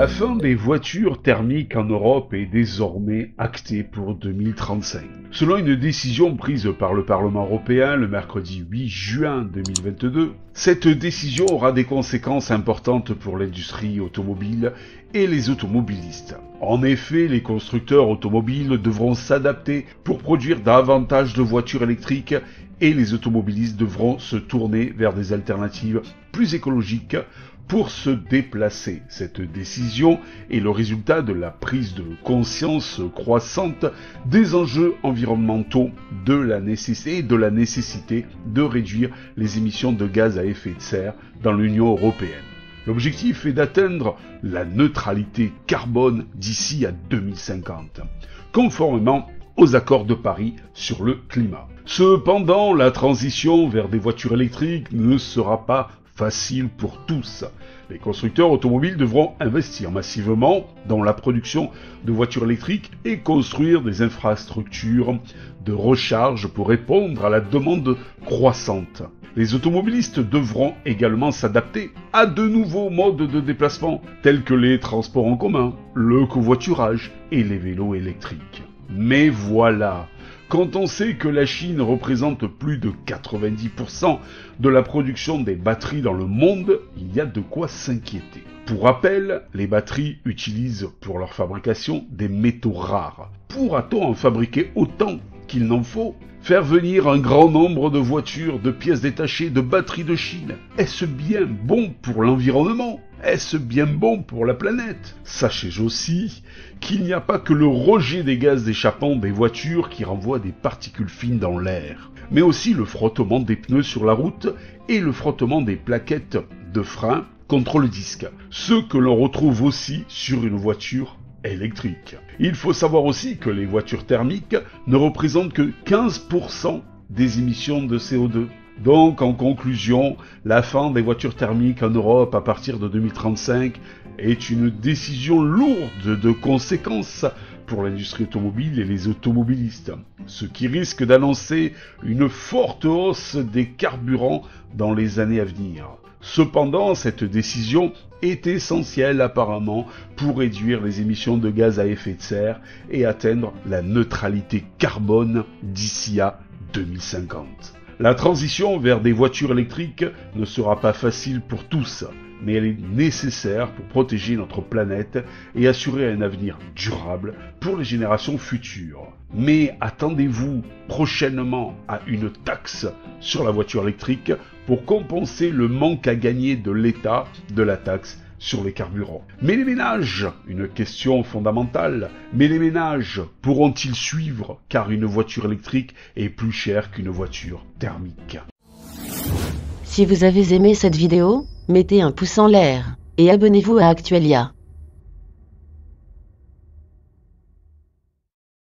La fin des voitures thermiques en Europe est désormais actée pour 2035. Selon une décision prise par le Parlement européen le mercredi 8 juin 2022, cette décision aura des conséquences importantes pour l'industrie automobile et les automobilistes. En effet, les constructeurs automobiles devront s'adapter pour produire davantage de voitures électriques et les automobilistes devront se tourner vers des alternatives plus écologiques pour se déplacer. Cette décision est le résultat de la prise de conscience croissante des enjeux environnementaux et de la nécessité de réduire les émissions de gaz à effet de serre dans l'Union européenne. L'objectif est d'atteindre la neutralité carbone d'ici à 2050, conformément aux accords de Paris sur le climat. Cependant, la transition vers des voitures électriques ne sera pas facile pour tous. Les constructeurs automobiles devront investir massivement dans la production de voitures électriques et construire des infrastructures de recharge pour répondre à la demande croissante. Les automobilistes devront également s'adapter à de nouveaux modes de déplacement, tels que les transports en commun, le covoiturage et les vélos électriques. Mais voilà, quand on sait que la Chine représente plus de 90% de la production des batteries dans le monde, il y a de quoi s'inquiéter. Pour rappel, les batteries utilisent pour leur fabrication des métaux rares. Pourra-t-on en fabriquer autant qu'il n'en faut? Faire venir un grand nombre de voitures, de pièces détachées, de batteries de Chine, est-ce bien bon pour l'environnement? Est-ce bien bon pour la planète? Sachez aussi qu'il n'y a pas que le rejet des gaz d'échappement des voitures qui renvoie des particules fines dans l'air, mais aussi le frottement des pneus sur la route et le frottement des plaquettes de frein contre le disque, ce que l'on retrouve aussi sur une voiture électrique. Il faut savoir aussi que les voitures thermiques ne représentent que 15% des émissions de CO2. Donc, en conclusion, la fin des voitures thermiques en Europe à partir de 2035 est une décision lourde de conséquences pour l'industrie automobile et les automobilistes, ce qui risque d'annoncer une forte hausse des carburants dans les années à venir. Cependant, cette décision est essentielle apparemment pour réduire les émissions de gaz à effet de serre et atteindre la neutralité carbone d'ici à 2050. La transition vers des voitures électriques ne sera pas facile pour tous, mais elle est nécessaire pour protéger notre planète et assurer un avenir durable pour les générations futures. Mais attendez-vous prochainement à une taxe sur la voiture électrique pour compenser le manque à gagner de l'État de la taxe sur les carburants. Mais les ménages, une question fondamentale, mais les ménages pourront-ils suivre car une voiture électrique est plus chère qu'une voiture thermique? Si vous avez aimé cette vidéo, mettez un pouce en l'air et abonnez-vous à Actuelia.